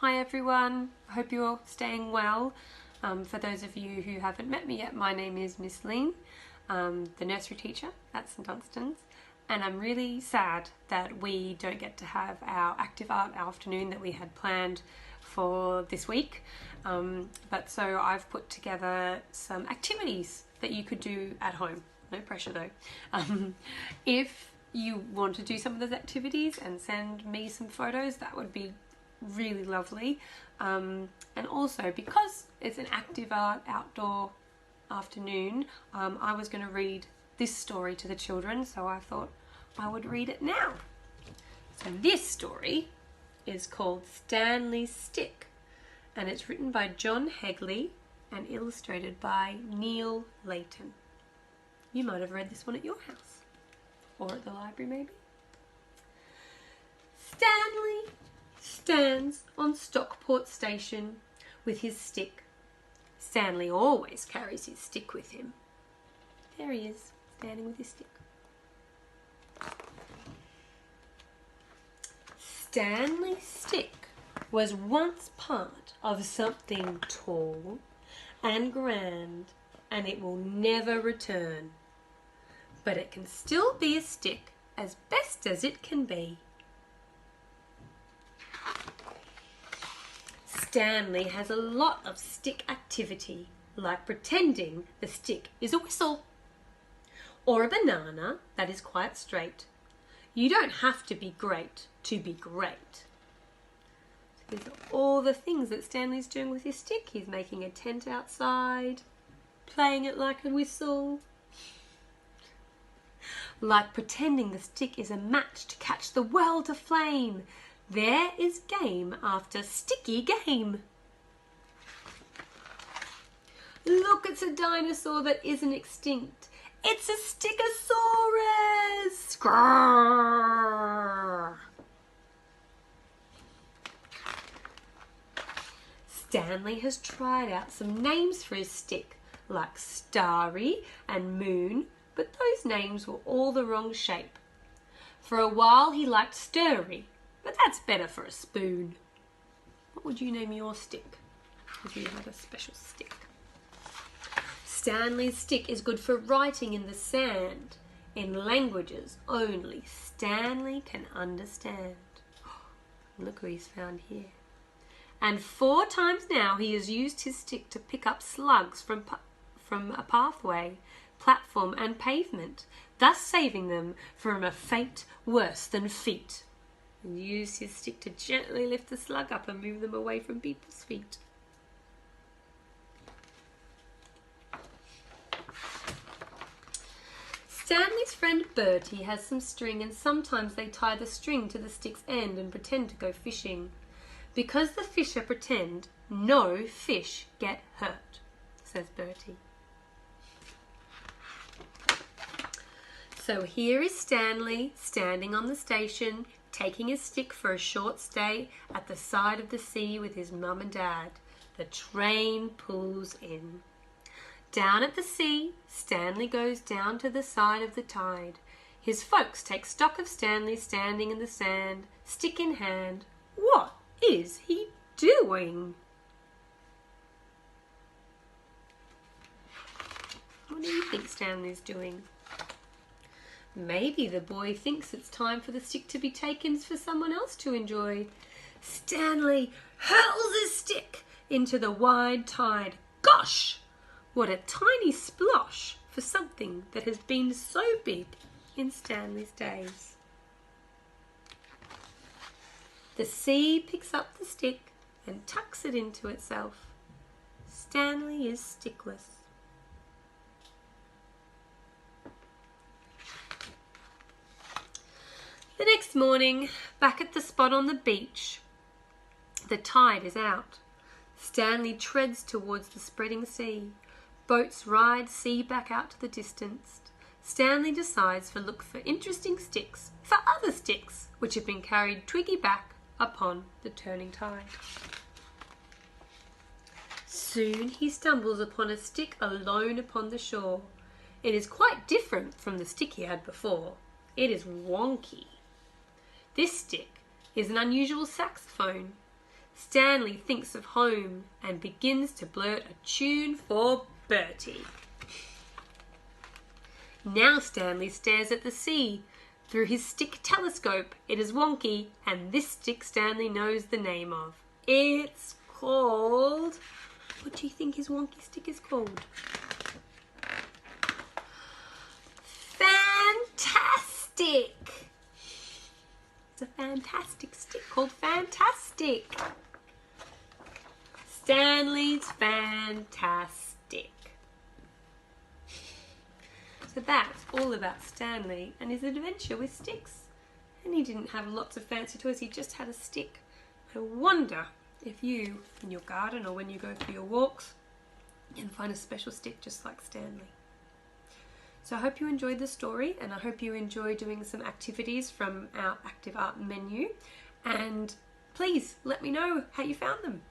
Hi everyone, I hope you're staying well. For those of you who haven't met me yet, my name is Miss Leane, the nursery teacher at St Dunstan's, and I'm really sad that we don't get to have our active art afternoon that we had planned for this week. But so I've put together some activities that you could do at home. No pressure though. If you want to do some of those activities and send me some photos, that would be really lovely. And also, because it's an active art outdoor afternoon, I was going to read this story to the children, so I thought I would read it now. So this story is called Stanley's Stick, and it's written by John Hegley and illustrated by Neil Layton. You might have read this one at your house or at the library maybe. Stanley stands on Stockport Station with his stick. Stanley always carries his stick with him. There he is, standing with his stick. Stanley's stick was once part of something tall and grand, and it will never return. But it can still be a stick as best as it can be. Stanley has a lot of stick activity, like pretending the stick is a whistle or a banana that is quite straight. You don't have to be great to be great. So these are all the things that Stanley's doing with his stick. He's making a tent outside, playing it like a whistle, like pretending the stick is a match to catch the world aflame. There is game after sticky game. Look, it's a dinosaur that isn't extinct. It's a Stickosaurus! Grrr. Stanley has tried out some names for his stick, like Starry and Moon, but those names were all the wrong shape. For a while he liked Stirry, but that's better for a spoon. What would you name your stick if you had a special stick? Stanley's stick is good for writing in the sand, in languages only Stanley can understand. Look who he's found here. And 4 times now he has used his stick to pick up slugs from a pathway, platform and pavement, thus saving them from a fate worse than feet. And use his stick to gently lift the slug up and move them away from people's feet. Stanley's friend Bertie has some string, and sometimes they tie the string to the stick's end and pretend to go fishing. Because the fisher pretend, no fish get hurt, says Bertie. So here is Stanley standing on the station, taking his stick for a short stay at the side of the sea with his mum and dad. The train pulls in. Down at the sea, Stanley goes down to the side of the tide. His folks take stock of Stanley standing in the sand, stick in hand. What is he doing? What do you think Stanley's doing? Maybe the boy thinks it's time for the stick to be taken for someone else to enjoy. Stanley hurls his stick into the wide tide. Gosh, what a tiny splosh for something that has been so big in Stanley's days. The sea picks up the stick and tucks it into itself. Stanley is stickless. The next morning, back at the spot on the beach, the tide is out. Stanley treads towards the spreading sea. Boats ride sea back out to the distance. Stanley decides to look for interesting sticks, for other sticks, which have been carried twiggy back upon the turning tide. Soon he stumbles upon a stick alone upon the shore. It is quite different from the stick he had before. It is wonky. This stick is an unusual saxophone. Stanley thinks of home and begins to blurt a tune for Bertie. Now Stanley stares at the sea. Through his stick telescope, it is wonky, and this stick Stanley knows the name of. It's called... What do you think his wonky stick is called? Fantastic! It's a fantastic stick called Fantastic. Stanley's Fantastic. So that's all about Stanley and his adventure with sticks. And he didn't have lots of fancy toys, he just had a stick. I wonder if you, in your garden or when you go for your walks, can find a special stick just like Stanley. So I hope you enjoyed the story, and I hope you enjoy doing some activities from our Active Art menu. And please let me know how you found them.